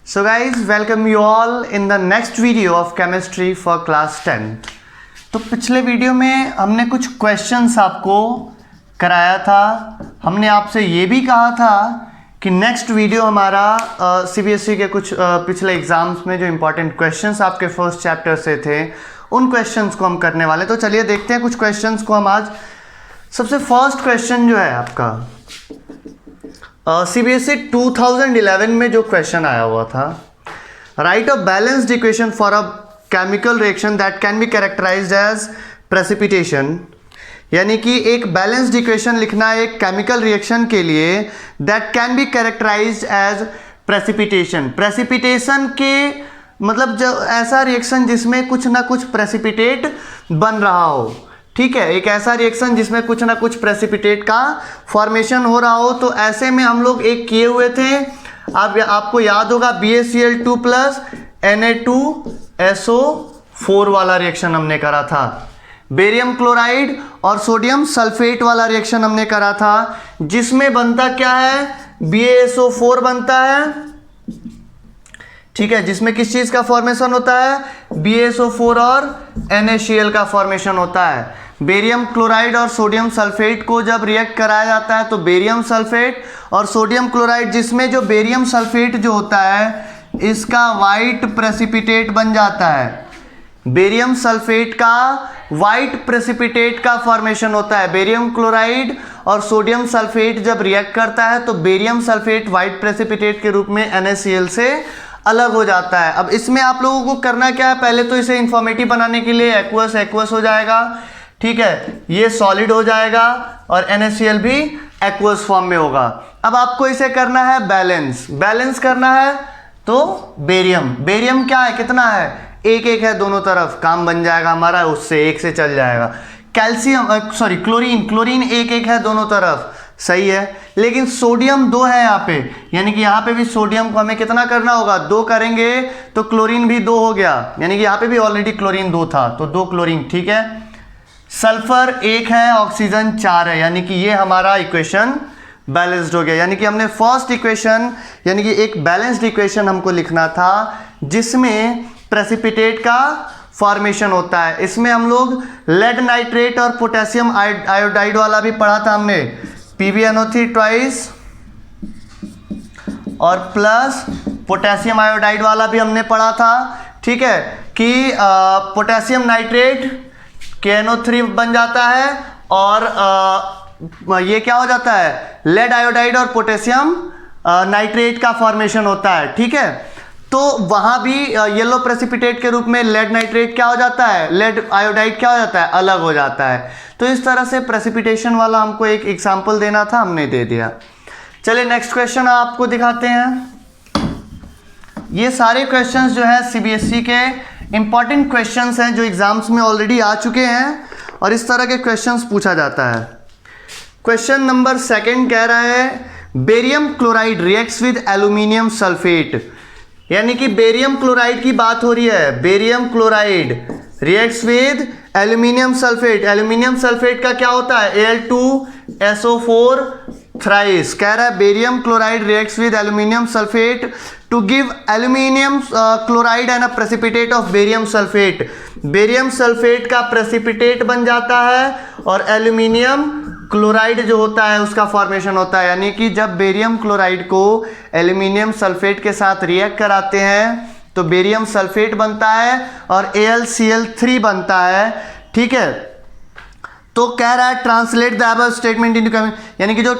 So guys, welcome you all in the next video of chemistry for class 10th। तो पिछले video में हमने कुछ क्वेश्चंस आपको कराया था। हमने आपसे ये भी कहा था कि नेक्स्ट वीडियो हमारा सीबीएसई के कुछ पिछले एग्जाम्स में जो इम्पोर्टेंट क्वेश्चंस आपके फर्स्ट चैप्टर से थे उन क्वेश्चंस को हम करने वाले। तो चलिए देखते हैं कुछ क्वेश्चंस को हम आज। सबसे फर्स्ट क्वेश्चन जो है आपका सीबीएसई 2011 में जो क्वेश्चन आया हुआ था, write a balanced equation for a chemical reaction that can be characterized as precipitation. यानी कि एक बैलेंस्ड इक्वेशन लिखना है एक केमिकल रिएक्शन के लिए that can be characterized as precipitation. Precipitation के मतलब जो ऐसा रिएक्शन जिसमें कुछ ना कुछ प्रेसिपिटेट बन रहा हो, ठीक है, एक ऐसा रिएक्शन जिसमें कुछ ना कुछ प्रेसिपिटेट का फॉर्मेशन हो रहा हो। तो ऐसे में हम लोग एक किए हुए थे, आपको याद होगा BaCl2 प्लस Na2SO4 वाला रिएक्शन हमने करा था। बेरियम क्लोराइड और सोडियम सल्फेट वाला रिएक्शन हमने करा था, जिसमें बनता क्या है, BaSO4 बनता है, ठीक है, जिसमें किस चीज का फॉर्मेशन होता है, BaSO4 और NaCl का फॉर्मेशन होता है। बेरियम क्लोराइड और सोडियम सल्फेट को जब रिएक्ट कराया जाता है तो बेरियम सल्फेट और सोडियम क्लोराइड, जिसमें जो बेरियम सल्फेट जो होता है इसका वाइट प्रेसिपिटेट बन जाता है। बेरियम सल्फेट का वाइट प्रेसिपिटेट का फॉर्मेशन होता है। बेरियम क्लोराइड और सोडियम सल्फेट जब रिएक्ट करता है तो बेरियम सल्फेट वाइट प्रेसिपिटेट के रूप में NaCl से अलग हो जाता है। अब इसमें आप लोगों को करना क्या है, पहले तो इसे इंफॉर्मेटिव बनाने के लिए एक्वस हो जाएगा, ठीक है, ये सॉलिड हो जाएगा और NaCl भी एक्वस फॉर्म में होगा। अब आपको इसे करना है बैलेंस करना है तो बेरियम क्या है, कितना है, एक है दोनों तरफ, काम बन जाएगा हमारा, उससे एक से चल जाएगा। क्लोरीन एक है दोनों तरफ, सही है, लेकिन सोडियम 2 है यहाँ पे, यानी कि यहाँ पे भी सोडियम को हमें कितना करना होगा, 2 करेंगे तो क्लोरीन भी 2 हो गया, यानी कि यहाँ पे भी ऑलरेडी क्लोरीन 2 था तो 2 क्लोरीन, ठीक है। सल्फर 1 है, ऑक्सीजन 4 है, यानी कि ये हमारा इक्वेशन बैलेंस्ड हो गया। यानी कि हमने फर्स्ट इक्वेशन यानी कि एक बैलेंस्ड इक्वेशन हमको लिखना था जिसमें प्रेसिपिटेट का फॉर्मेशन होता है। इसमें हम लोग लेड नाइट्रेट और पोटेशियम आयोडाइड वाला भी पढ़ा था हमने, PbNO3 ट्वाइस और प्लस पोटेशियम आयोडाइड वाला भी हमने पढ़ा था, ठीक है, कि पोटेशियम नाइट्रेट KNO3 बन जाता है और ये क्या हो जाता है, लेड आयोडाइड और पोटेशियम नाइट्रेट का फॉर्मेशन होता है, ठीक है। तो वहां भी येलो प्रेसिपिटेट के रूप में लेड नाइट्रेट क्या हो जाता है, लेड आयोडाइड क्या हो जाता है, अलग हो जाता है। तो इस तरह से प्रेसिपिटेशन वाला हमको एक एग्जांपल देना था, हमने दे दिया। चलिए नेक्स्ट क्वेश्चन आपको दिखाते हैं। ये सारे क्वेश्चंस जो है सीबीएसई के इंपॉर्टेंट क्वेश्चंस हैं जो एग्जाम्स में ऑलरेडी आ चुके हैं और इस तरह के क्वेश्चंस पूछा जाता है। क्वेश्चन नंबर 2 कह रहा है barium chloride reacts with aluminium sulphate. यानी कि बेरियम क्लोराइड की बात हो रही है, barium chloride reacts with aluminium sulphate. Aluminium sulphate का क्या होता है, Al2SO4 थ्राइस। कह रहा है barium chloride reacts with aluminium sulphate to give aluminium chloride and a precipitate of barium sulphate. Barium sulphate का प्रेसिपिटेट बन जाता है और एल्यूमिनियम क्लोराइड जो होता है उसका फॉर्मेशन होता है। यानी कि जब बेरियम क्लोराइड को एल्यूमिनियम सल्फेट के साथ रिएक्ट कराते हैं तो बेरियम सल्फेट बनता है और AlCl3 बनता है, ठीक है। तो कह रहा है translate the above statement into chemical, यानी कि जो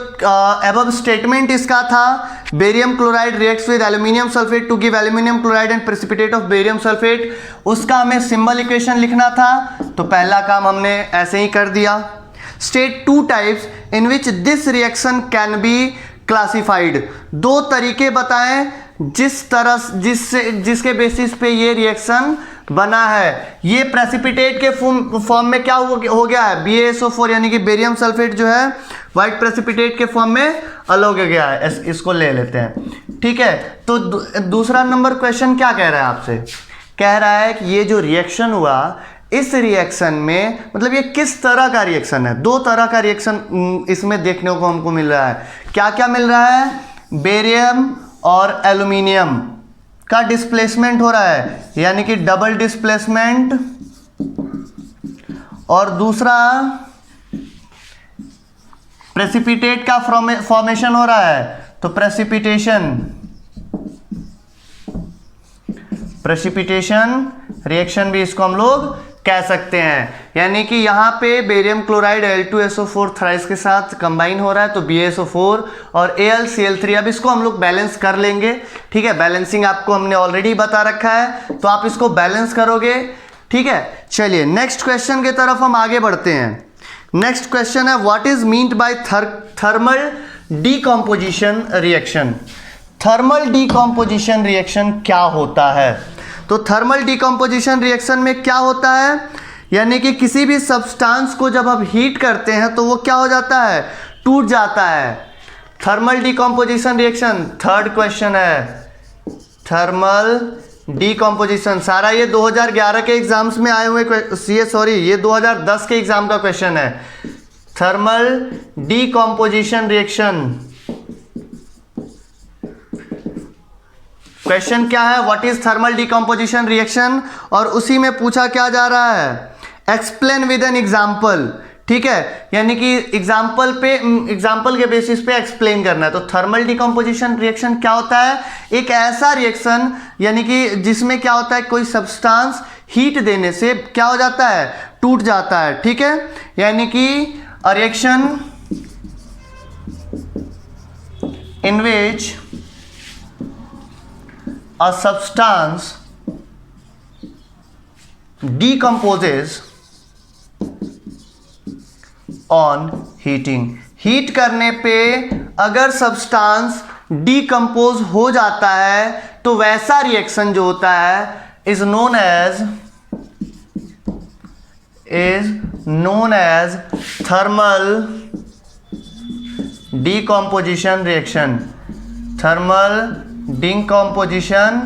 अबव स्टेटमेंट इसका था, barium chloride reacts with aluminium sulphate to give aluminium chloride and precipitate of barium sulphate, उसका हमें सिंबल इक्वेशन लिखना था। तो पहला काम हमने ऐसे ही कर दिया। State 2 types in which this reaction can be classified. 2 तरीके बताएं जिसके बेसिस पे ये रिएक्शन बना है। ये प्रेसिपिटेट के फॉर्म में क्या हो गया है, BaSO4, यानी कि बेरियम सल्फेट जो है व्हाइट प्रेसिपिटेट के फॉर्म में अलग हो गया है। इसको ले लेते हैं, ठीक है। तो दूसरा नंबर क्वेश्चन क्या कह रहा है आपसे, कह रहा है कि ये जो रिएक्शन हुआ इस रिएक्शन में मतलब ये किस तरह का रिएक्शन है। 2 तरह का रिएक्शन इसमें देखने को हमको मिल रहा है। क्या क्या मिल रहा है, बेरियम और एल्यूमिनियम, का डिस्प्लेसमेंट हो रहा है, यानी कि डबल डिस्प्लेसमेंट, और दूसरा प्रेसिपिटेट का फॉर्मेशन हो रहा है, तो प्रेसिपिटेशन रिएक्शन भी इसको हम लोग कह सकते हैं। यानी कि यहाँ पे बेरियम क्लोराइड Al2SO4 थ्राइस के साथ कंबाइन हो रहा है, तो BaSO4 और AlCl3। अब इसको हम लोग बैलेंस कर लेंगे, ठीक है। बैलेंसिंग आपको हमने ऑलरेडी बता रखा है, तो आप इसको बैलेंस करोगे, ठीक है। चलिए नेक्स्ट क्वेश्चन की तरफ हम आगे बढ़ते हैं। नेक्स्ट क्वेश्चन है, what is meant by thermal decomposition reaction. Thermal decomposition reaction क्या होता है? तो थर्मल डीकम्पोजिशन रिएक्शन में क्या होता है, यानी कि किसी भी सब्सटेंस को जब हम हीट करते हैं तो वो क्या हो जाता है, टूट जाता है। Thermal decomposition reaction, third question है थर्मल डीकम्पोजिशन। सारा ये 2011 के एग्जाम्स में आए हुए ये 2010 के एग्जाम का क्वेश्चन है। थर्मल डीकम्पोजिशन रिएक्शन क्वेश्चन क्या है, what is thermal decomposition reaction, और उसी में पूछा क्या जा रहा है, एक्सप्लेन विद एन एग्जाम्पल, ठीक है। यानी कि एग्जाम्पल के बेसिस पे एक्सप्लेन करना है। तो थर्मल डीकम्पोजिशन रिएक्शन क्या होता है, एक ऐसा रिएक्शन यानी कि जिसमें क्या होता है, कोई सब्सटेंस हीट देने से क्या हो जाता है, टूट जाता है, ठीक है। यानी कि a reaction in which a substance decomposes on heating। Heat करने पे अगर सब्सटेंस डीकम्पोज हो जाता है तो वैसा रिएक्शन जो होता है is known as thermal decomposition reaction. Thermal decomposition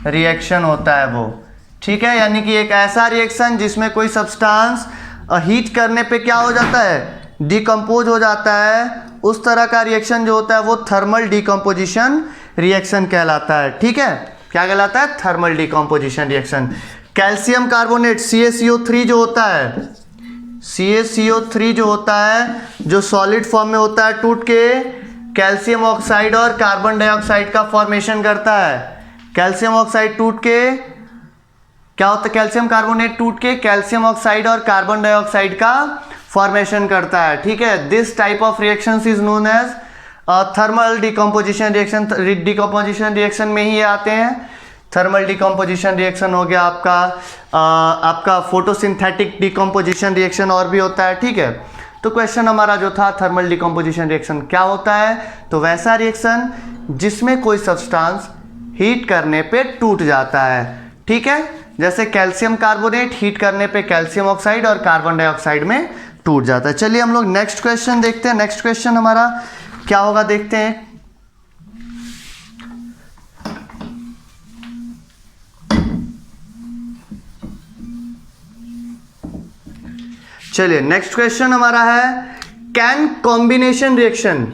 reaction होता है वो, ठीक है। यानी कि एक ऐसा रिएक्शन जिसमें कोई सब्सटेंस हीट करने पे क्या हो जाता है, डीकम्पोज हो जाता है, उस तरह का रिएक्शन जो होता है वो थर्मल डीकम्पोजिशन रिएक्शन कहलाता है, ठीक है। क्या कहलाता है, thermal decomposition reaction. Calcium carbonate CaCO3 जो होता है, CaCO3 जो होता है, जो सॉलिड फॉर्म में होता है, टूट के कैल्शियम ऑक्साइड और कार्बन डाइऑक्साइड का फॉर्मेशन करता है। कैल्शियम ऑक्साइड टूट के क्या होता है, कैल्शियम कार्बोनेट टूट के कैल्शियम ऑक्साइड और कार्बन डाइऑक्साइड का फॉर्मेशन करता है, ठीक है। This type of reactions is known as thermal decomposition reaction. Decomposition reaction में ही आते हैं। थर्मल डीकम्पोजिशन रिएक्शन हो गया आपका फोटोसिंथेटिक डीकम्पोजिशन रिएक्शन और भी होता है, ठीक है। तो क्वेश्चन हमारा जो था, थर्मल डीकम्पोजिशन रिएक्शन क्या होता है, तो वैसा रिएक्शन जिसमें कोई सब्सटेंस हीट करने पे टूट जाता है, ठीक है। जैसे कैल्शियम कार्बोनेट हीट करने पे कैल्शियम ऑक्साइड और कार्बन डाइऑक्साइड में टूट जाता है। चलिए हम लोग नेक्स्ट क्वेश्चन देखते हैं। नेक्स्ट क्वेश्चन हमारा क्या होगा, देखते हैं। चलिए नेक्स्ट क्वेश्चन हमारा है, कैन कॉम्बिनेशन रिएक्शन।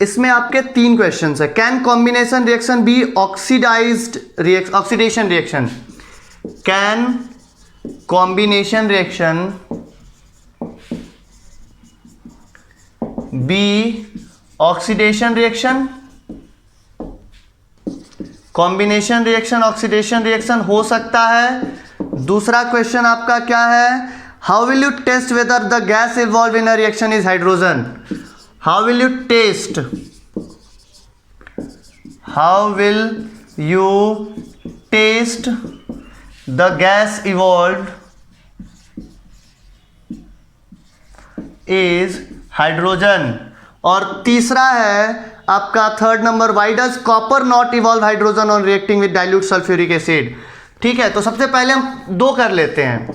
इसमें आपके 3 क्वेश्चन है। Can combination reaction be oxidation reaction. Can combination reaction be oxidation reaction. Combination reaction oxidation reaction हो सकता है। दूसरा क्वेश्चन आपका क्या है, how will you test whether the gas involve in a reaction is hydrogen. How will you test the gas evolve is hydrogen. और तीसरा है आपका third number, why does copper not evolve hydrogen on reacting with dilute sulphuric acid. ठीक है, तो सबसे पहले हम 2 कर लेते हैं।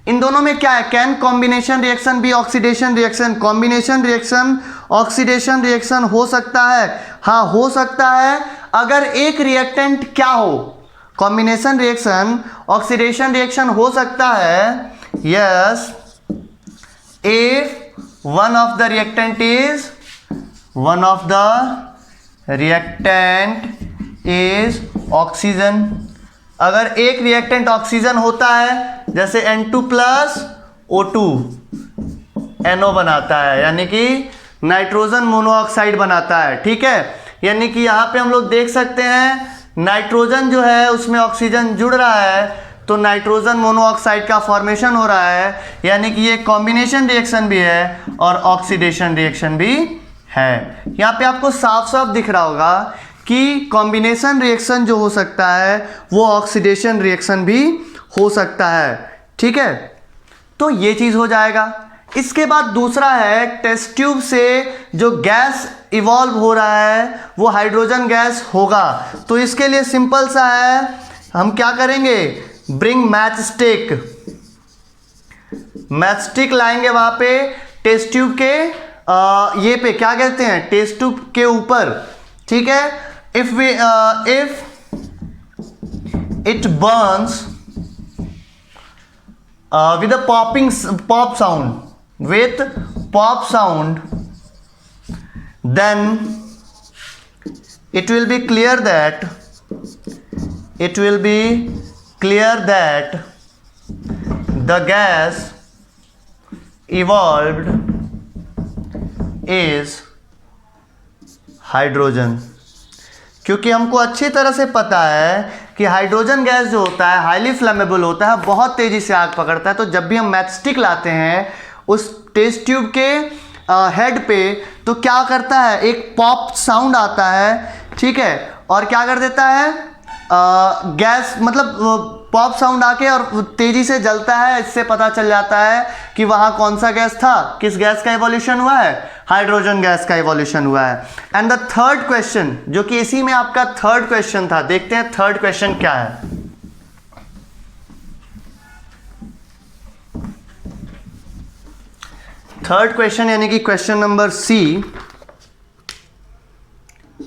इन दोनों में क्या है, can combination reaction be oxidation reaction. Combination reaction oxidation reaction हो सकता है, हाँ हो सकता है, अगर एक रिएक्टेंट क्या हो। कॉम्बिनेशन रिएक्शन ऑक्सीडेशन रिएक्शन हो सकता है, yes, if one of the reactant is oxygen. अगर एक रिएक्टेंट ऑक्सीजन होता है जैसे N2+O2 NO बनाता है, यानी कि नाइट्रोजन मोनोऑक्साइड बनाता है। ठीक है, यानी कि यहाँ पे हम लोग देख सकते हैं नाइट्रोजन जो है उसमें ऑक्सीजन जुड़ रहा है तो नाइट्रोजन मोनोऑक्साइड का फॉर्मेशन हो रहा है, यानी कि ये कॉम्बिनेशन रिएक्शन भी है और ऑक्सीडेशन रिएक्शन भी है। यहाँ पे आपको साफ साफ दिख रहा होगा कि कॉम्बिनेशन रिएक्शन जो हो सकता है वो ऑक्सीडेशन रिएक्शन भी हो सकता है। ठीक है, तो ये चीज़ हो जाएगा। इसके बाद दूसरा है टेस्ट ट्यूब से जो गैस इवॉल्व हो रहा है वो हाइड्रोजन गैस होगा। तो इसके लिए सिंपल सा है, हम क्या करेंगे, bring match stick. Match stick लाएंगे वहां पे टेस्ट ट्यूब के ये पे क्या कहते हैं, टेस्ट ट्यूब के ऊपर। ठीक है, if it Burns with a pop sound, then it will be clear that the gas evolved is hydrogen. क्योंकि हमको अच्छी तरह से पता है कि हाइड्रोजन गैस जो होता है हाईली फ्लेमेबल होता है, बहुत तेजी से आग पकड़ता है। तो जब भी हम मैच स्टिक लाते हैं उस टेस्ट ट्यूब के हेड पे तो क्या करता है, एक पॉप साउंड आता है। ठीक है, और क्या कर देता है, गैस मतलब पॉप साउंड आके और तेजी से जलता है। इससे पता चल जाता है कि वहां कौन सा गैस था, किस गैस का इवोल्यूशन हुआ है, हाइड्रोजन गैस का इवोल्यूशन हुआ है। एंड द थर्ड क्वेश्चन जो कि इसी में आपका थर्ड क्वेश्चन था, देखते हैं थर्ड क्वेश्चन क्या है। थर्ड क्वेश्चन यानी कि क्वेश्चन नंबर सी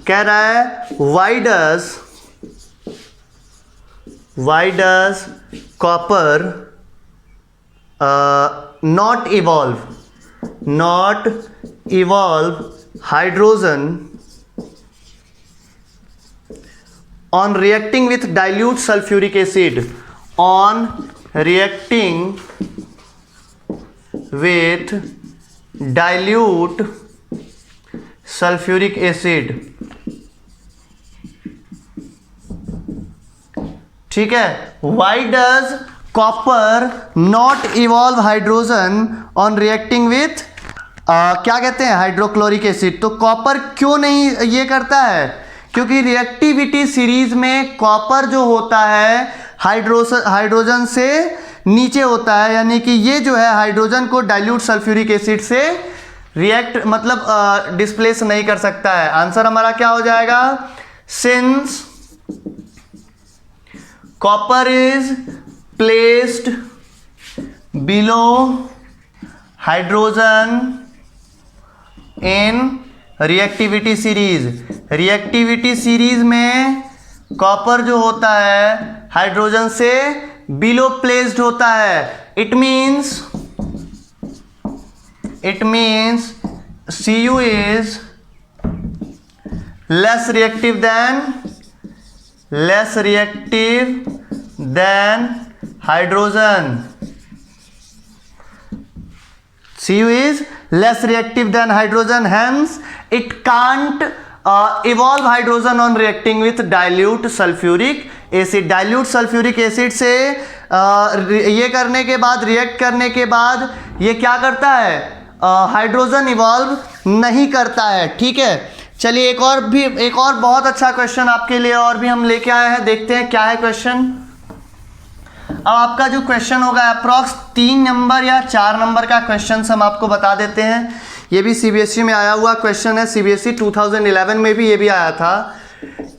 कह रहा है why does copper not evolve hydrogen on reacting with dilute sulfuric acid, on reacting with dilute sulfuric acid। ठीक है, why does copper not evolve hydrogen on reacting with क्या कहते हैं, हाइड्रोक्लोरिक एसिड। तो copper क्यों नहीं ये करता है, क्योंकि रिएक्टिविटी सीरीज में कॉपर जो होता है हाइड्रोजन से नीचे होता है, यानी कि ये जो है हाइड्रोजन को डाइल्यूट सल्फ्यूरिक एसिड से रिएक्ट मतलब डिस्प्लेस नहीं कर सकता है। आंसर हमारा क्या हो जाएगा, since copper is placed below hydrogen in reactivity series। reactivity series में कॉपर जो होता है हाइड्रोजन से बिलो प्लेस्ड होता है। It means Cu is less reactive than hydrogen। Cu is less reactive than hydrogen, hence it can't evolve hydrogen on reacting with dilute sulfuric acid। dilute sulfuric acid से ये करने के बाद, react करने के बाद ये क्या करता है, हाइड्रोजन इवॉल्व नहीं करता है। ठीक है, चलिए एक और बहुत अच्छा क्वेश्चन आपके लिए और भी हम लेके आए हैं, देखते हैं क्या है क्वेश्चन। अब आपका जो क्वेश्चन होगा अप्रॉक्स 3 नंबर या 4 नंबर का क्वेश्चन हम आपको बता देते हैं। ये भी सीबीएसई में आया हुआ क्वेश्चन है, सीबीएसई 2011 में भी ये भी आया था।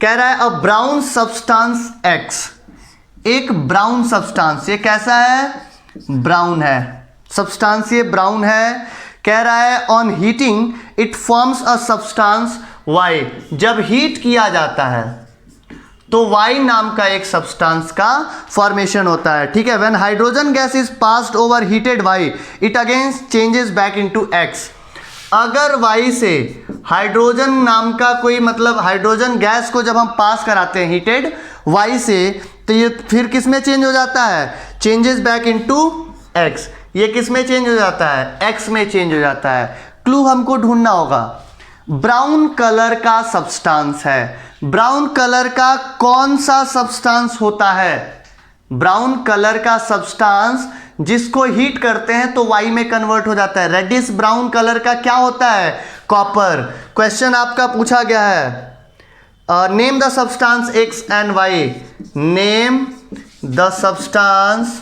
कह रहा है अ ब्राउन सब्सटेंस एक्स, एक ब्राउन सब्सटेंस, ये कैसा है, ब्राउन है, सब्सटेंस ये ब्राउन है। कह रहा है on heating it forms a substance Y, जब हीट किया जाता है तो वाई नाम का एक सब्सटेंस का फॉर्मेशन होता है। ठीक है, when hydrogen gas is passed over heated why it again changes back into x. अगर Y से हाइड्रोजन नाम का कोई मतलब हाइड्रोजन गैस को जब हम पास कराते हैं हीटेड Y से, तो ये फिर किस में चेंज हो जाता है, चेंजेस बैक इनटू X। ये किस में चेंज हो जाता है, X में चेंज हो जाता है। क्लू हमको ढूंढना होगा। ब्राउन कलर का सब्सटेंस है, ब्राउन कलर का कौन सा सब्सटेंस होता है, ब्राउन कलर का सब्सटेंस जिसको हीट करते हैं तो Y में कन्वर्ट हो जाता है। रेडिश ब्राउन कलर का क्या होता है, कॉपर। क्वेश्चन आपका पूछा गया है, name the substance X and Y, name the substance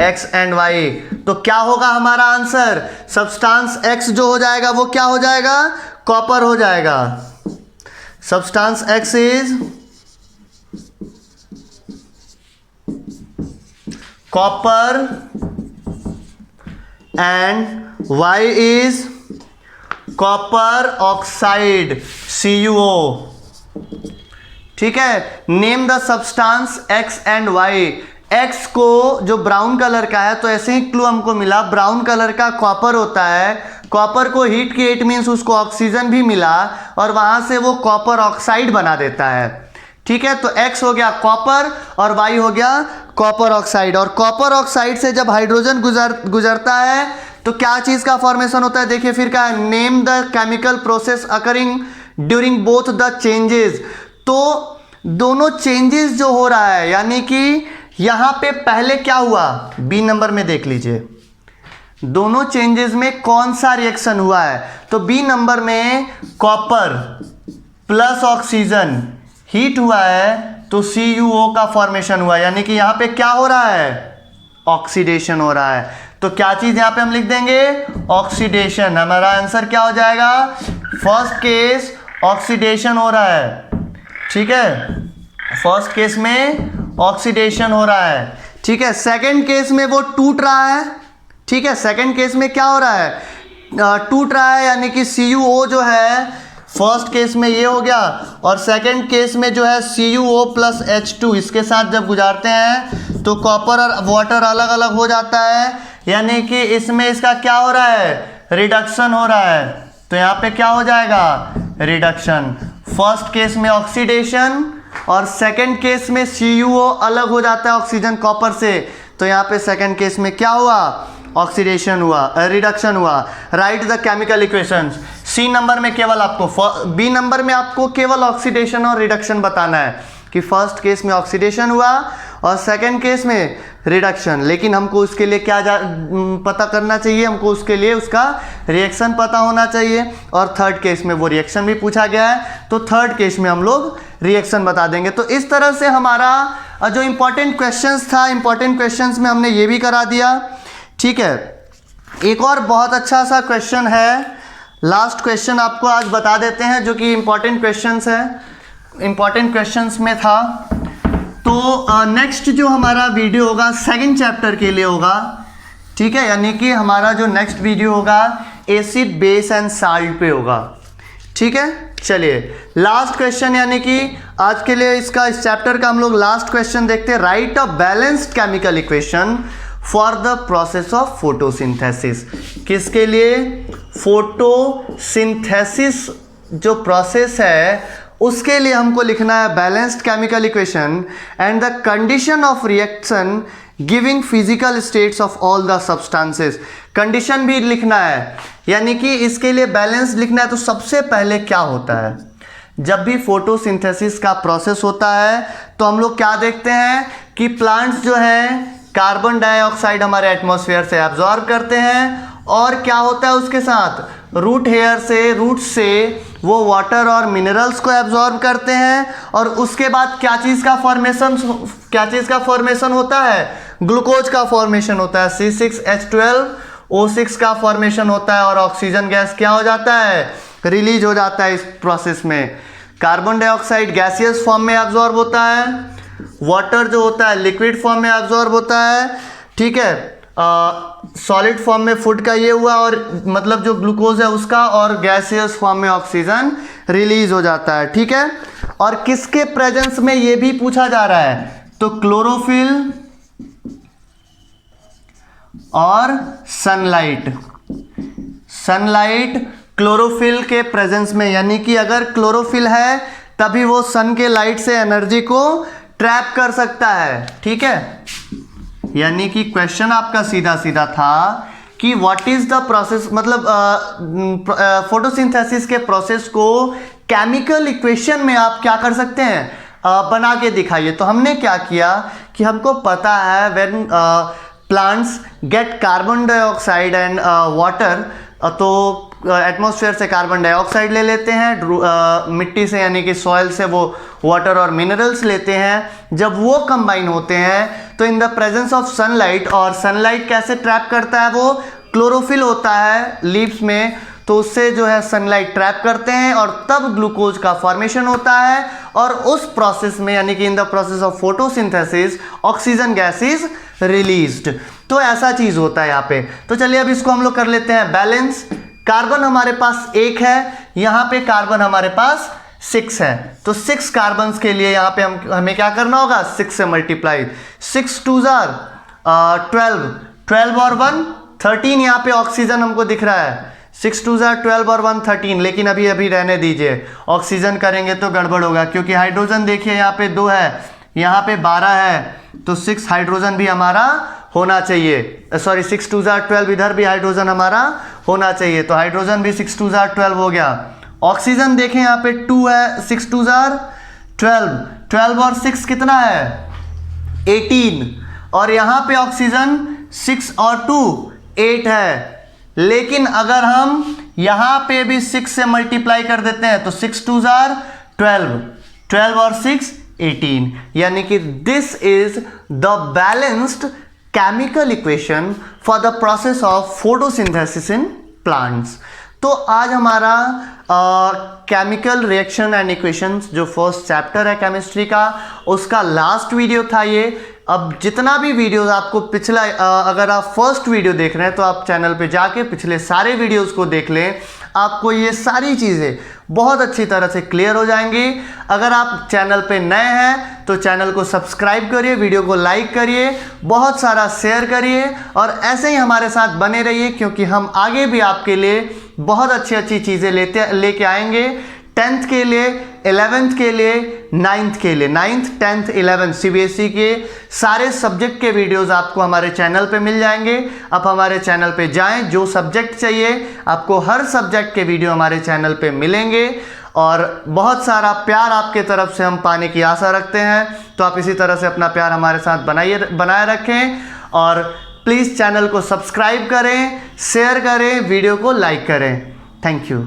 X and Y। तो क्या होगा हमारा आंसर, सब्सटेंस X जो हो जाएगा वो क्या हो जाएगा, कॉपर हो जाएगा। Substance X is copper and Y is copper oxide CuO। ठीक है, name the substance X and Y। X को जो ब्राउन कलर का है, तो ऐसे ही क्लू हमको मिला, ब्राउन कलर का कॉपर होता है, कॉपर को हीट किया इट मीन्स उसको ऑक्सीजन भी मिला और वहां से वो कॉपर ऑक्साइड बना देता है। ठीक है, तो X हो गया कॉपर और Y हो गया कॉपर ऑक्साइड। और कॉपर ऑक्साइड से जब हाइड्रोजन गुजरता है तो क्या चीज का फॉर्मेशन होता है, देखिए फिर क्या है, name the chemical process occurring during both the changes. तो दोनों चेंजेस जो हो रहा है, यानी कि यहां पे पहले क्या हुआ, बी नंबर में देख लीजिए, दोनों चेंजेस में कौन सा रिएक्शन हुआ है, तो बी नंबर में कॉपर प्लस ऑक्सीजन हीट हुआ है तो CuO का फॉर्मेशन हुआ, यानी कि यहां पे क्या हो रहा है, ऑक्सीडेशन हो रहा है। तो क्या चीज यहां पे हम लिख देंगे, ऑक्सीडेशन। हमारा आंसर क्या हो जाएगा, फर्स्ट केस ऑक्सीडेशन हो रहा है। ठीक है, फर्स्ट केस में ऑक्सीडेशन हो रहा है। ठीक है, सेकंड केस में वो टूट रहा है। ठीक है, सेकंड केस में क्या हो रहा है, टूट रहा है, यानी कि CuO जो है फर्स्ट केस में ये हो गया और सेकंड केस में जो है CuO प्लस H2 इसके साथ जब गुजारते हैं तो कॉपर और वाटर अलग अलग हो जाता है, यानी कि इसमें इसका क्या हो रहा है, रिडक्शन हो रहा है। तो यहाँ पे क्या हो जाएगा, रिडक्शन। फर्स्ट केस में ऑक्सीडेशन और सेकंड केस में CuO अलग हो जाता है ऑक्सीजन कॉपर से, तो यहाँ पे सेकंड केस में क्या हुआ, ऑक्सीडेशन हुआ, रिडक्शन हुआ। Write the chemical equations. C number में केवल आपको, बी नंबर में आपको केवल ऑक्सीडेशन और रिडक्शन बताना है कि फर्स्ट केस में ऑक्सीडेशन हुआ और सेकंड केस में रिडक्शन। लेकिन हमको उसके लिए क्या पता करना चाहिए, हमको उसके लिए उसका रिएक्शन पता होना चाहिए और थर्ड केस में वो रिएक्शन भी पूछा गया है, तो थर्ड केस में हम लोग रिएक्शन बता देंगे। तो इस तरह से हमारा जो इंपॉर्टेंट क्वेश्चंस था, इंपॉर्टेंट क्वेश्चंस में हमने ये भी करा दिया। ठीक है, एक और बहुत अच्छा सा क्वेश्चन है, लास्ट क्वेश्चन आपको आज बता देते हैं जो कि इंपॉर्टेंट क्वेश्चंस है, इंपॉर्टेंट क्वेश्चंस में था। तो नेक्स्ट जो हमारा वीडियो होगा सेकंड चैप्टर के लिए होगा। ठीक है, यानी कि हमारा जो नेक्स्ट वीडियो होगा एसिड बेस एंड साल्ट पे होगा। ठीक है, चलिए लास्ट क्वेश्चन, यानी कि आज के लिए इसका इस चैप्टर का हम लोग लास्ट क्वेश्चन देखते हैं। Right a balanced chemical equation for the process of photosynthesis. किसके लिए, फोटोसिंथेसिस जो प्रोसेस है उसके लिए हमको लिखना है balanced chemical equation and the condition of reaction giving physical states of all the substances. Condition भी लिखना है, यानी कि इसके लिए बैलेंस लिखना है। तो सबसे पहले क्या होता है, जब भी फोटोसिंथेसिस का प्रोसेस होता है तो हम लोग क्या देखते हैं कि प्लांट्स जो है कार्बन डाइऑक्साइड हमारे एटमॉस्फेयर से एब्जॉर्ब करते हैं और क्या होता है उसके साथ, रूट हेयर से, रूट से वो वाटर और मिनरल्स को एब्जॉर्ब करते हैं और उसके बाद क्या चीज़ का फॉर्मेशन होता है, ग्लूकोज का फॉर्मेशन होता है, C6H12O6 का फॉर्मेशन होता है और ऑक्सीजन गैस क्या हो जाता है, रिलीज हो जाता है। इस प्रोसेस में कार्बन डाइऑक्साइड गैसियस फॉर्म में एब्जॉर्ब होता है, वाटर जो होता है लिक्विड फॉर्म में एब्जॉर्ब होता है। ठीक है, सॉलिड फॉर्म में फूड का ये हुआ और मतलब जो ग्लूकोज है उसका, और गैसियस फॉर्म में ऑक्सीजन रिलीज हो जाता है। ठीक है, और किसके प्रेजेंस में ये भी पूछा जा रहा है, तो क्लोरोफिल और सनलाइट। सनलाइट क्लोरोफिल के प्रेजेंस में, यानी कि अगर क्लोरोफिल है तभी वो सन के लाइट से एनर्जी को ट्रैप कर सकता है। ठीक है, यानी कि क्वेश्चन आपका सीधा सीधा था कि व्हाट इज द प्रोसेस, मतलब फोटोसिंथेसिस के प्रोसेस को केमिकल इक्वेशन में आप क्या कर सकते हैं, बना के दिखाइए। तो हमने क्या किया कि हमको पता है when plants get carbon dioxide and water, तो एटमॉस्फेयर से कार्बन डाइऑक्साइड ले लेते हैं, मिट्टी से यानी कि सॉइल से वो वाटर और मिनरल्स लेते हैं। जब वो कंबाइन होते हैं तो in the presence of sunlight, और सनलाइट कैसे ट्रैप करता है, वो क्लोरोफिल होता है लीव्स में, तो उससे जो है सनलाइट ट्रैप करते हैं और तब ग्लूकोज का फॉर्मेशन होता है। और उस प्रोसेस में यानी कि in the process of photosynthesis oxygen gas is released. तो ऐसा चीज होता है यहाँ पे। तो चलिए अब इसको हम लोग कर लेते हैं बैलेंस। कार्बन हमारे पास 1 है, यहाँ पे कार्बन हमारे पास 6 है, तो 6 कार्बन के लिए यहाँ पे हमें क्या करना होगा, 6 से मल्टीप्लाई। 6 2 12, 12 और 1 13, यहाँ पे ऑक्सीजन हमको दिख रहा है। 6 2 12 और 1 13, लेकिन अभी रहने दीजिए, ऑक्सीजन करेंगे तो गड़बड़ होगा, क्योंकि हाइड्रोजन देखिए यहाँ पे 2 है, यहाँ पे 12 है, तो 6 हाइड्रोजन भी हमारा होना चाहिए। सॉरी 6 2 12, इधर भी हाइड्रोजन हमारा होना चाहिए, तो हाइड्रोजन भी 6 2 12 हो गया। ऑक्सीजन देखें यहाँ पे 2 है, 6 2 12, 12 और 6 कितना है, 18, और यहाँ पे ऑक्सीजन 6 और 2 8 है। लेकिन अगर हम यहाँ पे भी 6 से मल्टीप्लाई कर देते हैं तो 6 2 12, 12 और 6 18, यानी कि this is the balanced chemical equation for the process of photosynthesis in plants. तो आज हमारा केमिकल रिएक्शन एंड इक्वेशंस जो फर्स्ट चैप्टर है केमिस्ट्री का, उसका लास्ट वीडियो था ये। अब जितना भी वीडियोस आपको पिछला, अगर आप फर्स्ट वीडियो देख रहे हैं तो आप चैनल पे जाके पिछले सारे वीडियोस को देख लें, आपको ये सारी चीज़ें बहुत अच्छी तरह से क्लियर हो जाएंगी। अगर आप चैनल पे नए हैं तो चैनल को सब्सक्राइब करिए, वीडियो को लाइक करिए, बहुत सारा शेयर करिए और ऐसे ही हमारे साथ बने रहिए, क्योंकि हम आगे भी आपके लिए बहुत अच्छी अच्छी चीज़ें लेके आएंगे। 10th के लिए, 11th के लिए, 9th के लिए, 9th 10th 11th CBSE के सारे सब्जेक्ट के वीडियोस आपको हमारे चैनल पे मिल जाएंगे। आप हमारे चैनल पे जाएं, जो सब्जेक्ट चाहिए आपको हर सब्जेक्ट के वीडियो हमारे चैनल पे मिलेंगे और बहुत सारा प्यार आपके तरफ से हम पाने की आशा रखते हैं। तो आप इसी तरह से अपना प्यार हमारे साथ बनाए रखें और प्लीज़ चैनल को सब्सक्राइब करें, शेयर करें, वीडियो को लाइक करें। Thank you.